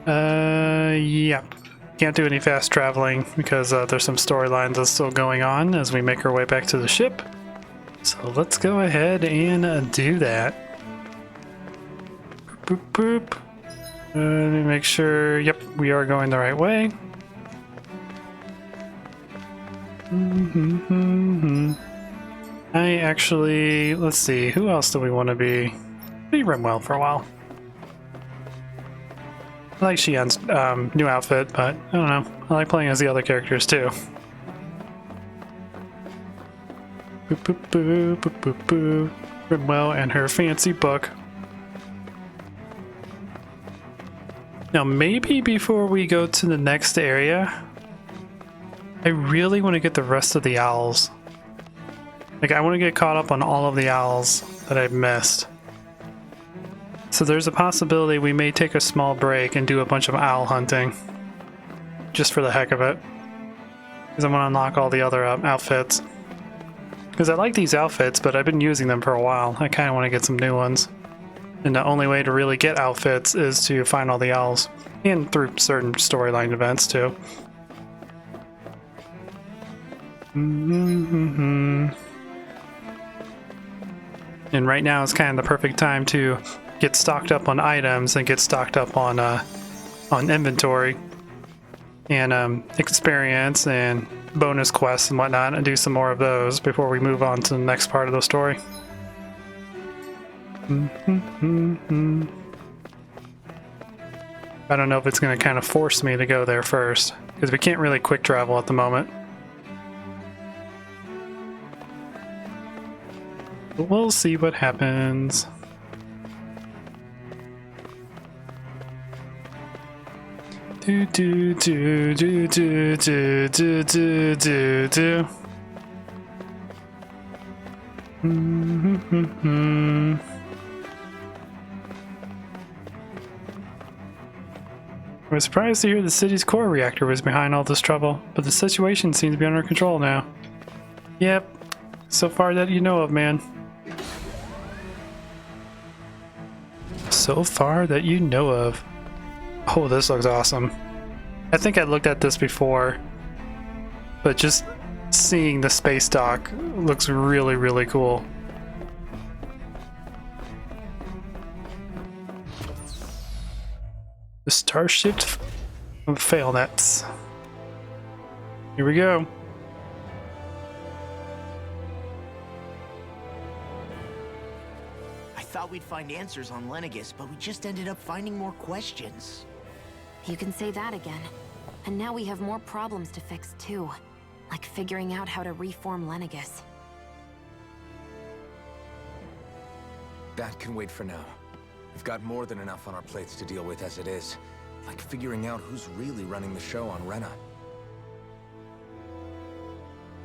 Yeah. Can't do any fast traveling because there's some storylines that's still going on as we make our way back to the ship. So let's go ahead and do that. Boop, boop, boop. Let me make sure, yep, we are going the right way. I actually, let's see, who else do we want to be? Be Rimwell for a while. I like Xian's new outfit, but I don't know. I like playing as the other characters too. Boop, boop, boop, boop, boop, boop. Rimwell and her fancy book. Now, maybe before we go to the next area, I really want to get the rest of the owls. Like, I want to get caught up on all of the owls that I've missed. So there's a possibility we may take a small break and do a bunch of owl hunting. Just for the heck of it. Because I want to unlock all the other outfits. Because I like these outfits, but I've been using them for a while. I kind of want to get some new ones. And the only way to really get outfits is to find all the owls. And through certain storyline events, too. And right now is kind of the perfect time to get stocked up on items and get stocked up on inventory. And experience and bonus quests and whatnot, and do some more of those before we move on to the next part of the story. I don't know if it's going to kind of force me to go there first, because we can't really quick travel at the moment. But we'll see what happens. Do do do do do do do do do do. I was surprised to hear the city's core reactor was behind all this trouble, but the situation seems to be under control now. Yep, so far that you know of, man. So far that you know of. Oh, this looks awesome. I think I looked at this before, but just seeing the space dock looks really, really cool. The Starship of Failnets. Here we go. I thought we'd find answers on Lenegis, but we just ended up finding more questions. You can say that again. And now we have more problems to fix too. Like figuring out how to reform Lenegis. That can wait for now. We've got more than enough on our plates to deal with as it is. Like figuring out who's really running the show on Rena.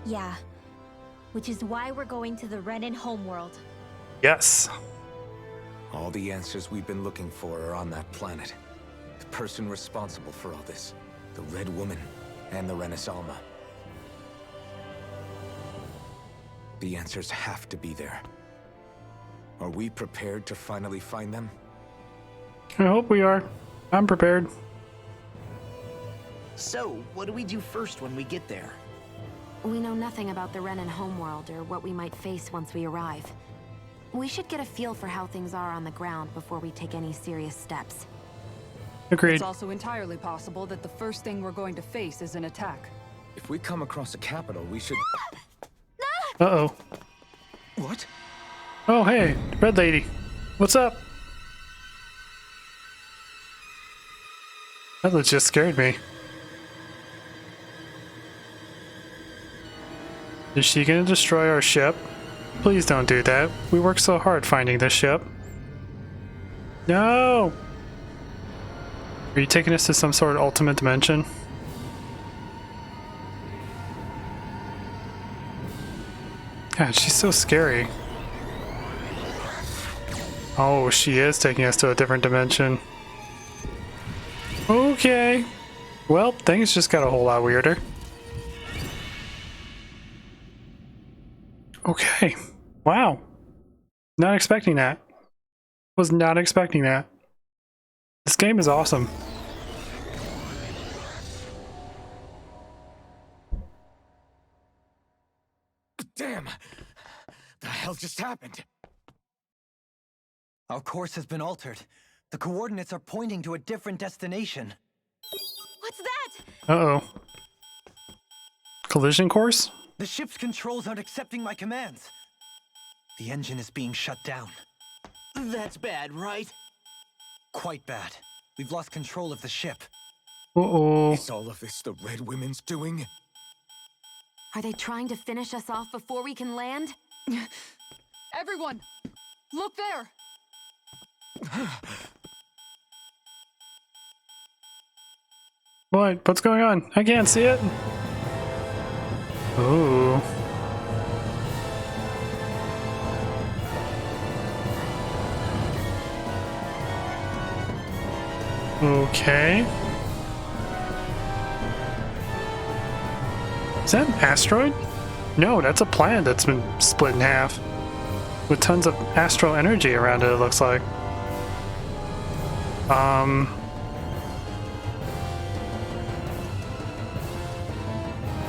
Yeah. Which is why we're going to the Renan homeworld. Yes. All the answers we've been looking for are on that planet. The person responsible for all this. The Red Woman and the Renis Alma. The answers have to be there. Are we prepared to finally find them? I hope we are. I'm prepared. So, what do we do first when we get there? We know nothing about the Renan homeworld or what we might face once we arrive. We should get a feel for how things are on the ground before we take any serious steps. Agreed. It's also entirely possible that the first thing we're going to face is an attack. If we come across a capital, we should... Uh-oh. What? Oh, hey, Red Lady. What's up? That just scared me. Is she gonna destroy our ship? Please don't do that. We worked so hard finding this ship. No! Are you taking us to some sort of ultimate dimension? God, she's so scary. Oh, she is taking us to a different dimension. Okay. Well, things just got a whole lot weirder. Okay. Wow. Not expecting that. Was not expecting that. This game is awesome. hell just happened? Our course has been altered. The coordinates are pointing to a different destination. What's that? Uh-oh. Collision course? The ship's controls aren't accepting my commands. The engine is being shut down. That's bad, right? Quite bad. We've lost control of the ship. Uh-oh. Is all of this the Red Women's doing? Are they trying to finish us off before we can land? Everyone! Look there! What? What's going on? I can't see it. Ooh. Okay. Is that an asteroid? No, that's a planet that's been split in half. With tons of astral energy around it, it looks like.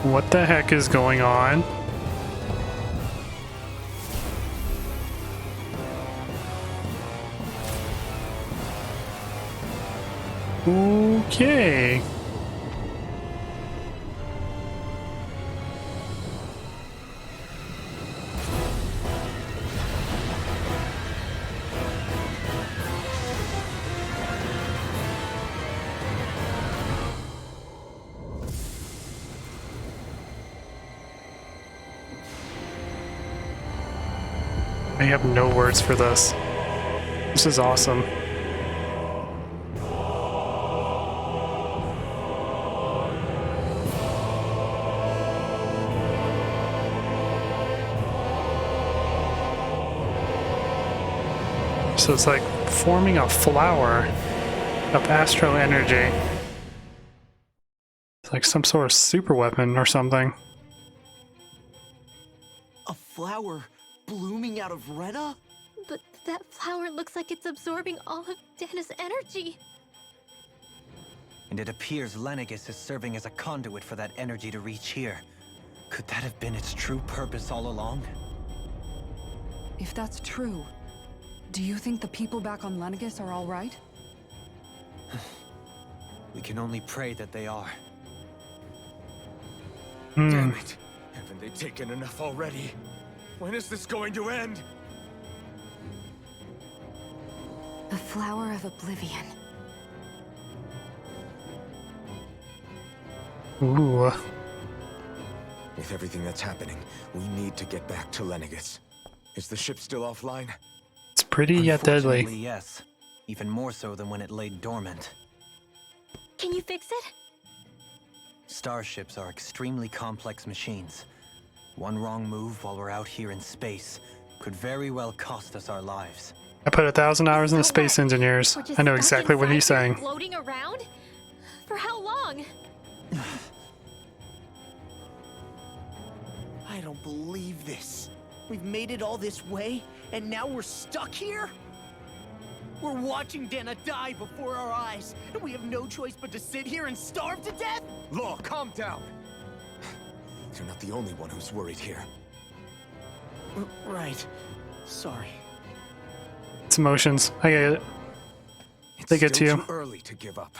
What the heck is going on? Okay. I have no words for this. This is awesome. So it's like forming a flower of astro energy. It's like some sort of super weapon or something. A flower blooming out of Rena? But that flower looks like it's absorbing all of Dana's energy. And it appears Lenegis is serving as a conduit for that energy to reach here. Could that have been its true purpose all along? If that's true, do you think the people back on Lenegis are all right? We can only pray that they are. Damn it! Haven't they taken enough already? When is this going to end? The flower of oblivion. Ooh. With everything that's happening, we need to get back to Lenegis. Is the ship still offline? It's pretty yet deadly. Unfortunately, yes. Even more so than when it lay dormant. Can you fix it? Starships are extremely complex machines. One wrong move while we're out here in space could very well cost us our lives. I put 1,000 hours into So space what? engineers. We're just I know stuck exactly what inside he's here saying. Floating around? For how long? I don't believe this. We've made it all this way, and now we're stuck here? We're watching Dana die before our eyes, and we have no choice but to sit here and starve to death? Law, calm down! You're not the only one who's worried here. Right. Sorry. It's emotions. I get it. It's They get to still you. too early to give up.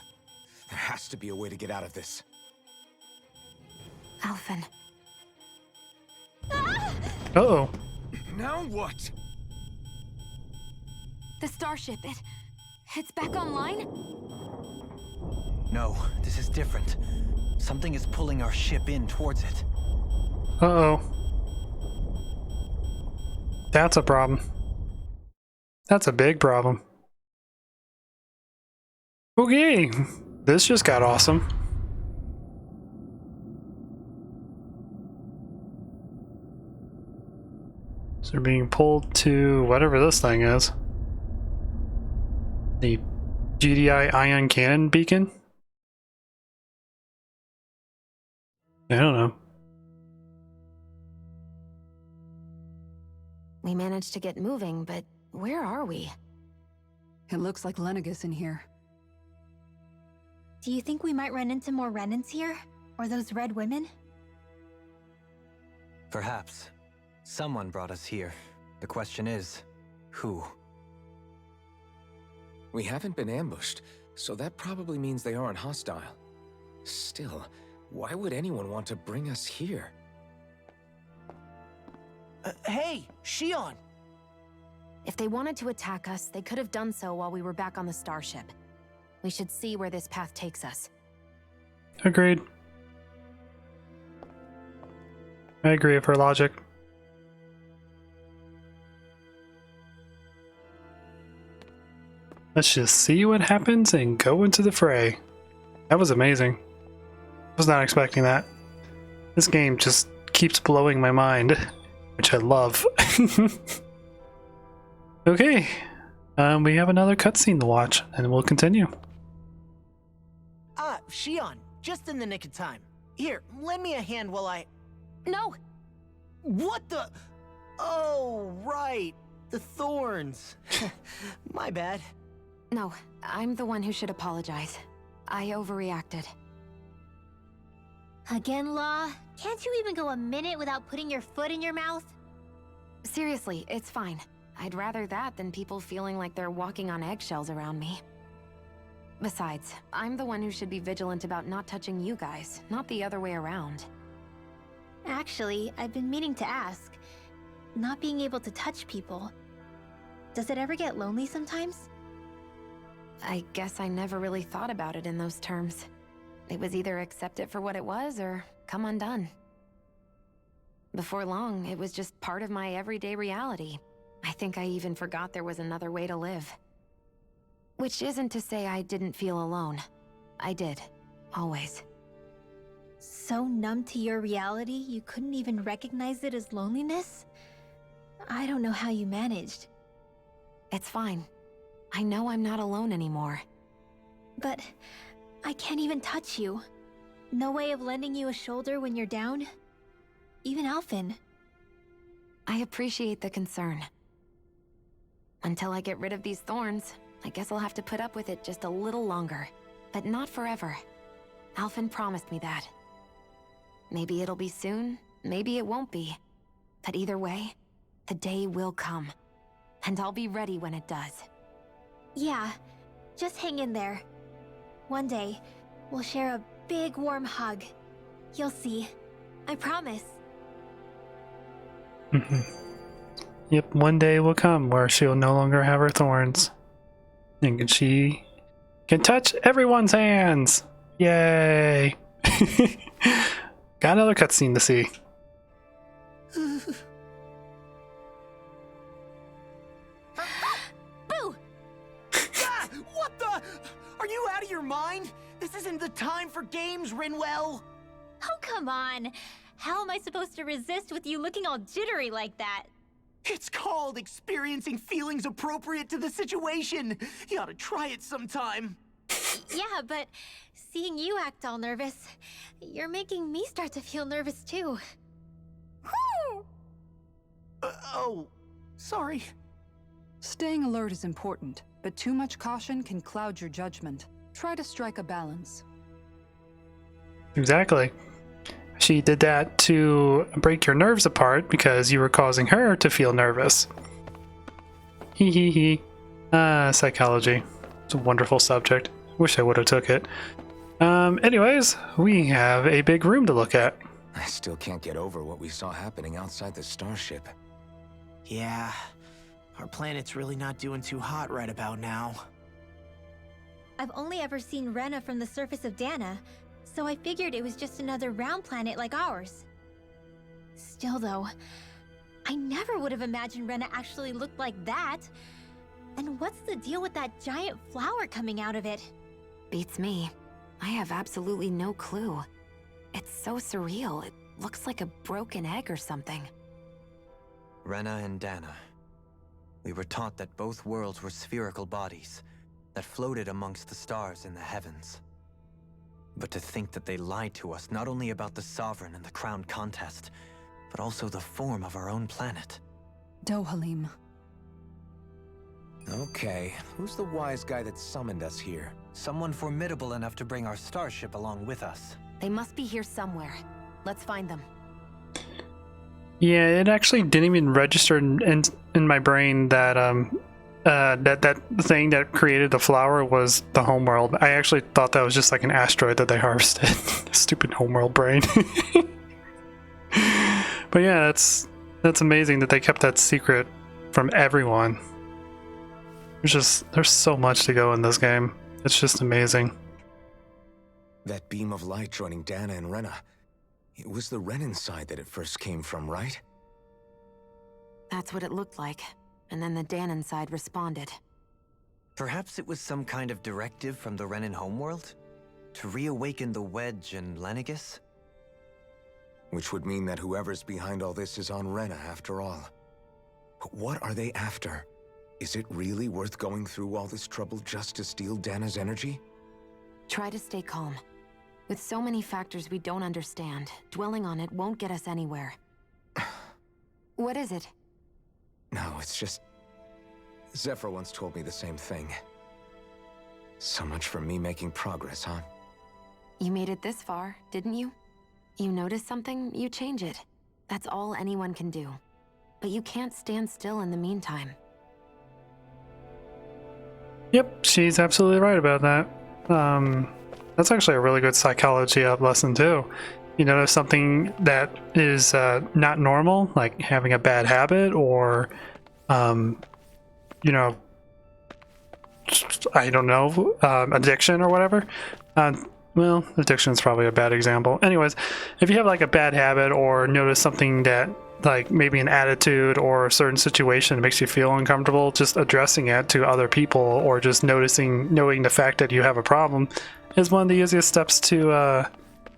There has to be a way to get out of this. Alphen. Uh-oh. Now what? The starship, it's back online? No, this is different. Something is pulling our ship in towards it. Uh-oh. That's a problem. That's a big problem. Okay. This just got awesome. So they're being pulled to whatever this thing is. The GDI ion cannon beacon? I don't know. We managed to get moving, but where are we? It looks like Lenegis in here. Do you think we might run into more Renans here? Or those red women? Perhaps. Someone brought us here. The question is, who? We haven't been ambushed, so that probably means they aren't hostile. Still, why would anyone want to bring us here? Hey, Shion! If they wanted to attack us, they could have done so while we were back on the starship. We should see where this path takes us. Agreed. I agree with her logic. Let's just see what happens and go into the fray. That was amazing. I was not expecting that. This game just keeps blowing my mind, which I love. Okay, we have another cutscene to watch, and we'll continue. Ah, Shion, just in the nick of time. Here, lend me a hand while I... No! What the... Oh, right. The thorns. My bad. No, I'm the one who should apologize. I overreacted. Again, Law? Can't you even go a minute without putting your foot in your mouth? Seriously, it's fine. I'd rather that than people feeling like they're walking on eggshells around me. Besides, I'm the one who should be vigilant about not touching you guys, not the other way around. Actually, I've been meaning to ask. Not being able to touch people, does it ever get lonely sometimes? I guess I never really thought about it in those terms. It was either accept it for what it was or come undone. Before long, it was just part of my everyday reality. I think I even forgot there was another way to live. Which isn't to say I didn't feel alone. I did. Always. So numb to your reality, you couldn't even recognize it as loneliness? I don't know how you managed. It's fine. I know I'm not alone anymore. But I can't even touch you. No way of lending you a shoulder when you're down? Even Alphen. I appreciate the concern. Until I get rid of these thorns, I guess I'll have to put up with it just a little longer. But not forever. Alphen promised me that. Maybe it'll be soon, maybe it won't be. But either way, the day will come. And I'll be ready when it does. Yeah, just hang in there. One day, we'll share a big warm hug. You'll see. I promise. Yep, one day will come where she'll no longer have her thorns. And she can touch everyone's hands! Yay! Got another cutscene to see. Boo! Ah, what the... Are you out of your mind? This isn't the time for games, Rinwell! Oh, come on. How am I supposed to resist with you looking all jittery like that? It's called experiencing feelings appropriate to the situation. You ought to try it sometime. Yeah, but seeing you act all nervous, you're making me start to feel nervous too. Oh, sorry. Staying alert is important, but too much caution can cloud your judgment. Try to strike a balance. Exactly. She did that to break your nerves apart because you were causing her to feel nervous. Hee hee hee. Psychology. It's a wonderful subject. Wish I would have took it. Anyways, we have a big room to look at. I still can't get over what we saw happening outside the starship. Yeah, our planet's really not doing too hot right about now. I've only ever seen Rena from the surface of Dana, so I figured it was just another round planet like ours. Still though, I never would have imagined Rena actually looked like that. And what's the deal with that giant flower coming out of it? Beats me. I have absolutely no clue. It's so surreal. It looks like a broken egg or something. Rena and Dana. We were taught that both worlds were spherical bodies that floated amongst the stars in the heavens. But to think that they lied to us not only about the Sovereign and the Crown contest, but also the form of our own planet. Dohalim. Okay, who's the wise guy that summoned us here? Someone formidable enough to bring our starship along with us. They must be here somewhere. Let's find them. Yeah, it actually didn't even register in my brain that that thing that created the flower was the homeworld. I actually thought that was just like an asteroid that they harvested. Stupid homeworld brain. But yeah, that's amazing that they kept that secret from everyone. There's so much to go in this game. It's just amazing. That beam of light joining Dana and Rena. It was the Renan side that it first came from, right? That's what it looked like. And then the Danon side responded. Perhaps it was some kind of directive from the Renan homeworld? To reawaken the Wedge and Lenegis? Which would mean that whoever's behind all this is on Rena after all. But what are they after? Is it really worth going through all this trouble just to steal Dana's energy? Try to stay calm. With so many factors we don't understand, dwelling on it won't get us anywhere. What is it? No, it's just... Zephyr once told me the same thing. So much for me making progress, huh? You made it this far, didn't you? You notice something, you change it. That's all anyone can do. But you can't stand still in the meantime. Yep, she's absolutely right about that. That's actually a really good psychology lesson too. You notice something that is not normal, like having a bad habit or, you know, I don't know, addiction or whatever. Well, addiction is probably a bad example. Anyways, if you have like a bad habit or notice something that like maybe an attitude or a certain situation makes you feel uncomfortable, just addressing it to other people or just knowing the fact that you have a problem is one of the easiest steps to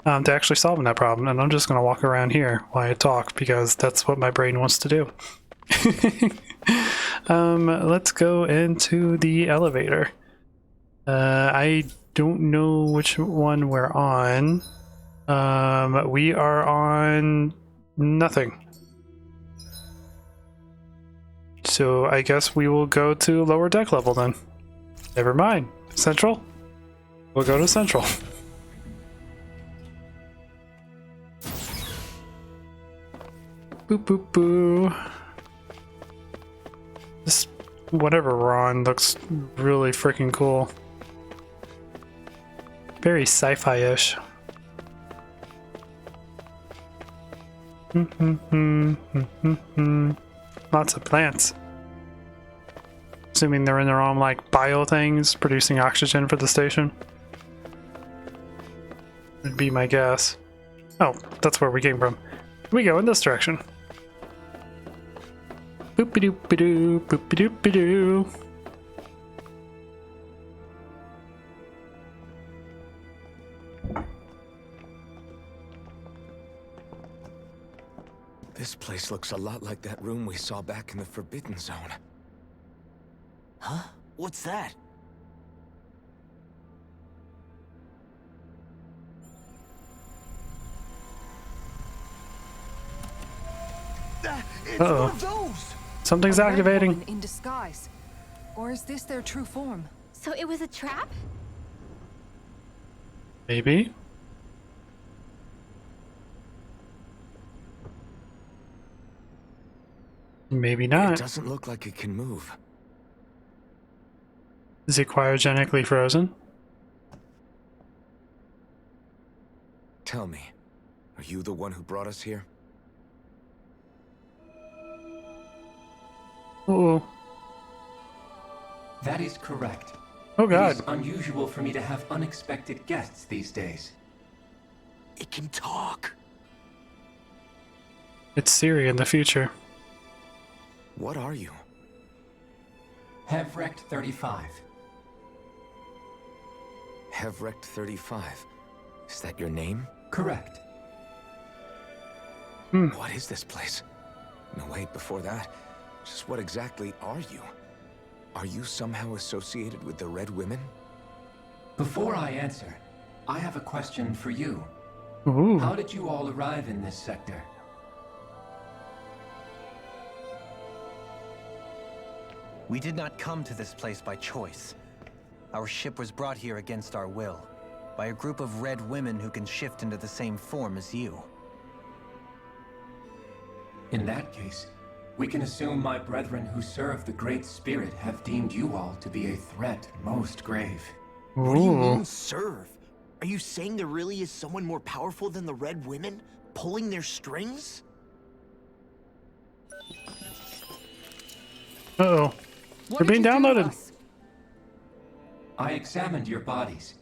actually solving that problem. And I'm just going to walk around here while I talk because that's what my brain wants to do. Let's go into the elevator. I don't know which one we're on. We are on nothing. So I guess we will go to lower deck level then. Never mind. Central? We'll go to Central. Boop boop boo. This whatever we're on looks really freaking cool. Very sci-fi-ish. Lots of plants. Assuming they're in their own like bio things, producing oxygen for the station. Would be my guess. Oh, that's where we came from. We go in this direction. Boop-a-doop-a-doo, boop-a-doop-a-doo. This place looks a lot like that room we saw back in the Forbidden Zone. Huh? What's that? It's one of those! Something's A red activating. woman in disguise. Or is this their true form? So it was a trap? Maybe. Maybe It not. doesn't look like it can move. Is it cryogenically frozen? Tell me, are you the one who brought us here? Oh, That is correct. oh It god. is unusual for me to have unexpected guests these days. It can talk. It's Siri in the future. What are you? Hevrect 35. Hevrect 35. Is that your name? Correct. What is this place? No, wait, before that, just what exactly are you? Are you somehow associated with the Red Women? Before I answer, I have a question for you. Ooh. How did you all arrive in this sector? We did not come to this place by choice. Our ship was brought here against our will, by a group of red women who can shift into the same form as you. In that case, we can assume my brethren who serve the Great Spirit have deemed you all to be a threat most grave. What do you Ooh. mean, serve? Are you saying there really is someone more powerful than the Red Women, pulling their strings? Uh-oh. We're being downloaded. I examined your bodies.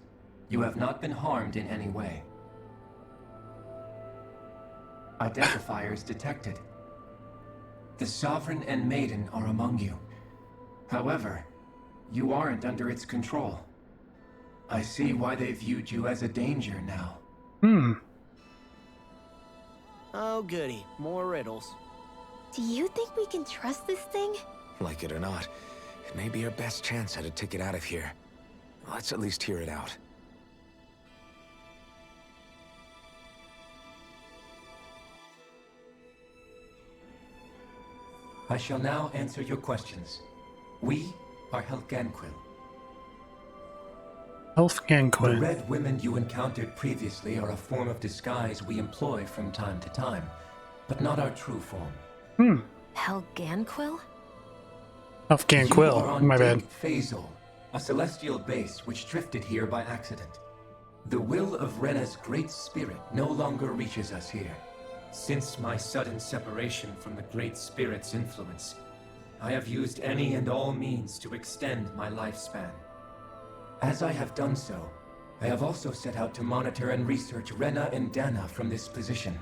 You have not been harmed in any way. Identifiers detected. The Sovereign and Maiden are among you. However, you aren't under its control. I see why they viewed you as a danger now. Hmm. Oh, goody. More riddles. Do you think we can trust this thing? Like it or not, it may be our best chance at a ticket out of here. Let's at least hear it out. I shall now answer your questions. We are Helganquil. Elf The Ganquin. red women you encountered previously are a form of disguise we employ from time to time, but not our true form. Hmm. Helganquil? Elf You are Ganquil. on My bad. Dig Phasol, a celestial base which drifted here by accident. The will of Rena's great spirit no longer reaches us here. Since my sudden separation from the Great Spirit's influence, I have used any and all means to extend my lifespan. As I have done so, I have also set out to monitor and research Rena and Dana from this position.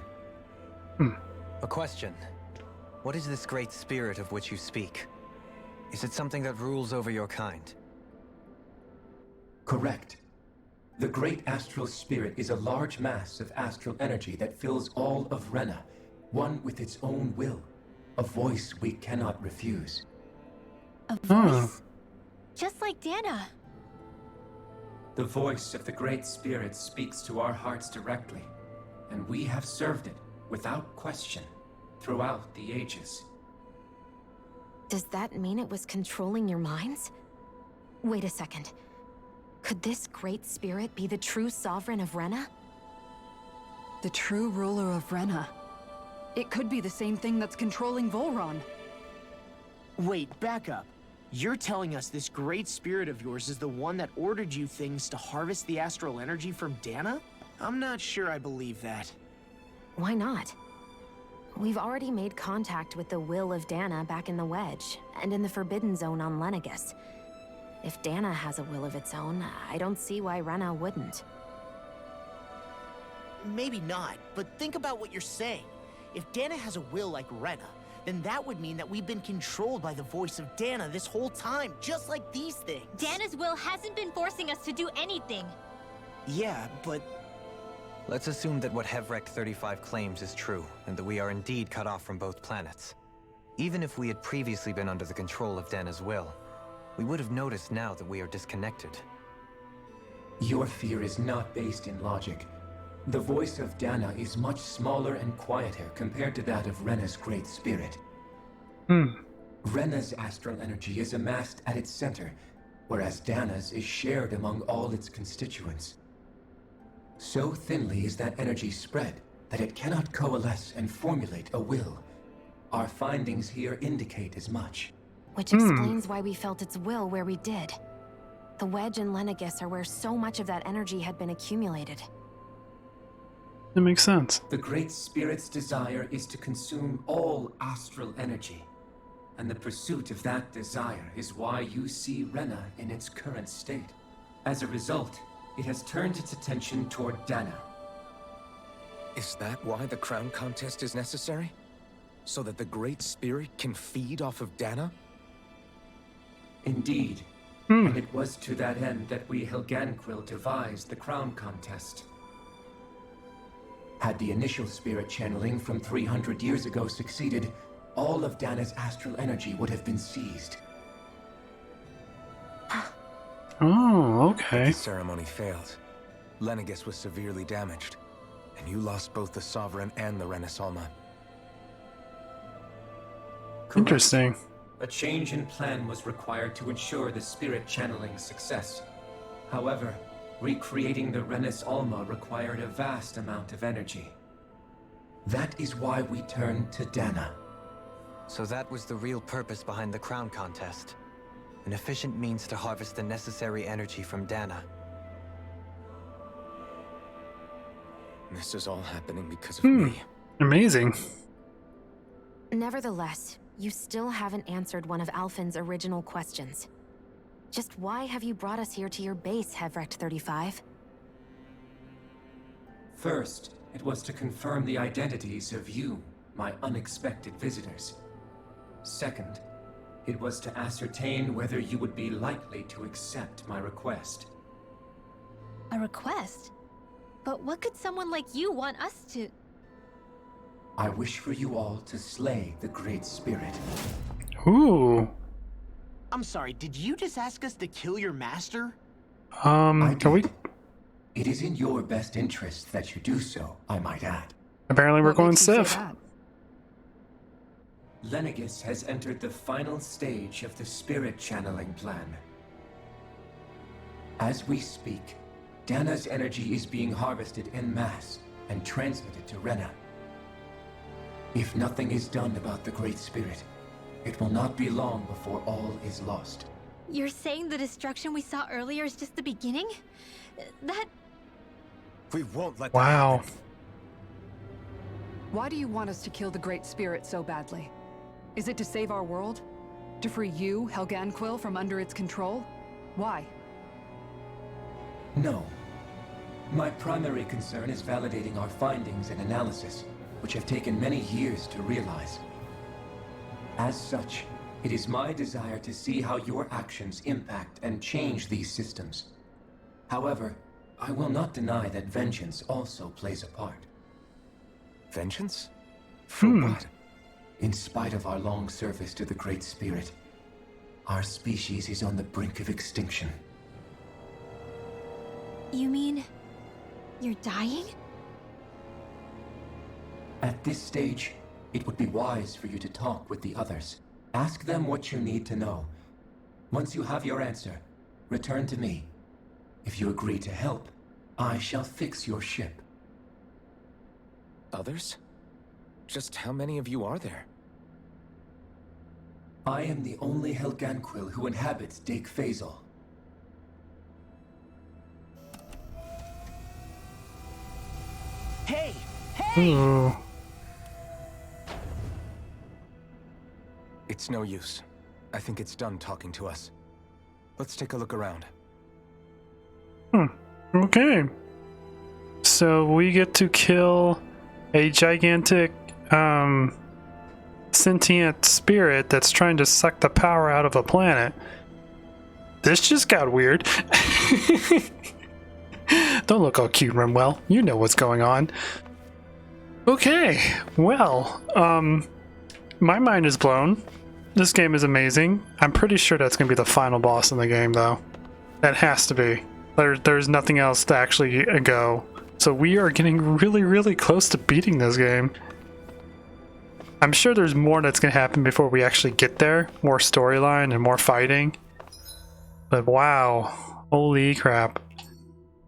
A question. What is this great spirit of which you speak? Is it something that rules over your kind? Correct. The Great Astral Spirit is a large mass of astral energy that fills all of Rena, one with its own will, a voice we cannot refuse. A voice? Just like Dana. The voice of the Great Spirit speaks to our hearts directly, and we have served it without question throughout the ages. Does that mean it was controlling your minds? Wait a second. Could this great spirit be the true sovereign of Rena? The true ruler of Rena. It could be the same thing that's controlling Volron. Wait, back up. You're telling us this great spirit of yours is the one that ordered you things to harvest the astral energy from Dana? I'm not sure I believe that. Why not? We've already made contact with the will of Dana back in the Wedge, and in the Forbidden Zone on Lenegus. If Dana has a will of its own, I don't see why Rena wouldn't. Maybe not, but think about what you're saying. If Dana has a will like Rena, then that would mean that we've been controlled by the voice of Dana this whole time, just like these things. Dana's will hasn't been forcing us to do anything. Yeah, but Let's assume that what Hevrect 35 claims is true, and that we are indeed cut off from both planets. Even if we had previously been under the control of Dana's will, we would have noticed now that we are disconnected. Your fear is not based in logic. The voice of Dana is much smaller and quieter compared to that of Rena's great spirit. Rena's astral energy is amassed at its center, whereas Dana's is shared among all its constituents. So thinly is that energy spread that it cannot coalesce and formulate a will. Our findings here indicate as much. Which explains why we felt its will where we did. The Wedge and Lenegus are where so much of that energy had been accumulated. That makes sense. The Great Spirit's desire is to consume all astral energy. And the pursuit of that desire is why you see Rena in its current state. As a result, it has turned its attention toward Dana. Is that why the crown contest is necessary? So that the Great Spirit can feed off of Dana? Indeed. And it was to that end that we Helganquil devised the crown contest. Had the initial spirit channeling from 300 years ago succeeded, all of Dana's astral energy would have been seized. Oh, okay. The ceremony failed. Lenegus was severely damaged, and you lost both the Sovereign and the Renasolma. Interesting. A change in plan was required to ensure the spirit channeling's success. However, recreating the Renis Alma required a vast amount of energy. That is why we turned to Dana. So that was the real purpose behind the crown contest. An efficient means to harvest the necessary energy from Dana. This is all happening because of me. Amazing. Nevertheless, you still haven't answered one of Alphen's original questions. Just why have you brought us here to your base, Hevrecht 35? First, it was to confirm the identities of you, my unexpected visitors. Second, it was to ascertain whether you would be likely to accept my request. A request? But what could someone like you want us to... I wish for you all to slay the Great Spirit. Ooh. I'm sorry, did you just ask us to kill your master? Can we... It is in your best interest that you do so, I might add. Apparently we're What going makes you say Sif. that? Lenegis has entered the final stage of the spirit channeling plan. As we speak, Dana's energy is being harvested en masse and transmitted to Rena. If nothing is done about the Great Spirit, it will not be long before all is lost. You're saying the destruction we saw earlier is just the beginning? That... We won't let Wow. that happen. Why do you want us to kill the Great Spirit so badly? Is it to save our world? To free you, Helganquil, from under its control? Why? No. My primary concern is validating our findings and analysis, which have taken many years to realize. As such, it is my desire to see how your actions impact and change these systems. However, I will not deny that vengeance also plays a part. Vengeance? For what? In spite of our long service to the Great Spirit, our species is on the brink of extinction. You mean... you're dying? At this stage, it would be wise for you to talk with the others. Ask them what you need to know. Once you have your answer, return to me. If you agree to help, I shall fix your ship. Others? Just how many of you are there? I am the only Helganquil who inhabits Dake Faisal. Hey! Hey! Ooh. It's no use. I think it's done talking to us. Let's take a look around. Okay. So we get to kill a gigantic sentient spirit that's trying to suck the power out of a planet. This just got weird. Don't look all cute, Rimwell. You know what's going on. Okay, well, my mind is blown. This game is amazing. I'm pretty sure that's going to be the final boss in the game, though. That has to be. There's nothing else to actually go. So we are getting really, really close to beating this game. I'm sure there's more that's going to happen before we actually get there. More storyline and more fighting. But wow. Holy crap.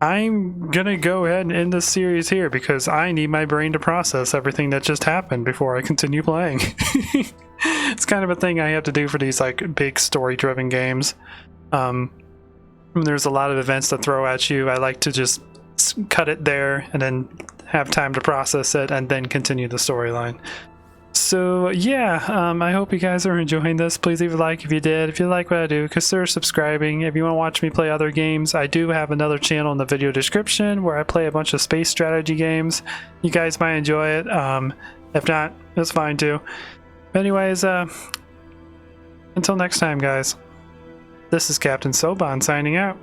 I'm going to go ahead and end this series here because I need my brain to process everything that just happened before I continue playing. It's kind of a thing I have to do for these like big story-driven games. When there's a lot of events to throw at you, I like to just cut it there and then have time to process it and then continue the storyline. So yeah, I hope you guys are enjoying this. Please leave a like if you did. If you like what I do, consider subscribing. If you want to watch me play other games, I do have another channel in the video description where I play a bunch of space strategy games. You guys might enjoy it. If not, that's fine too. Anyways, until next time, guys. This is Captain Soban signing out.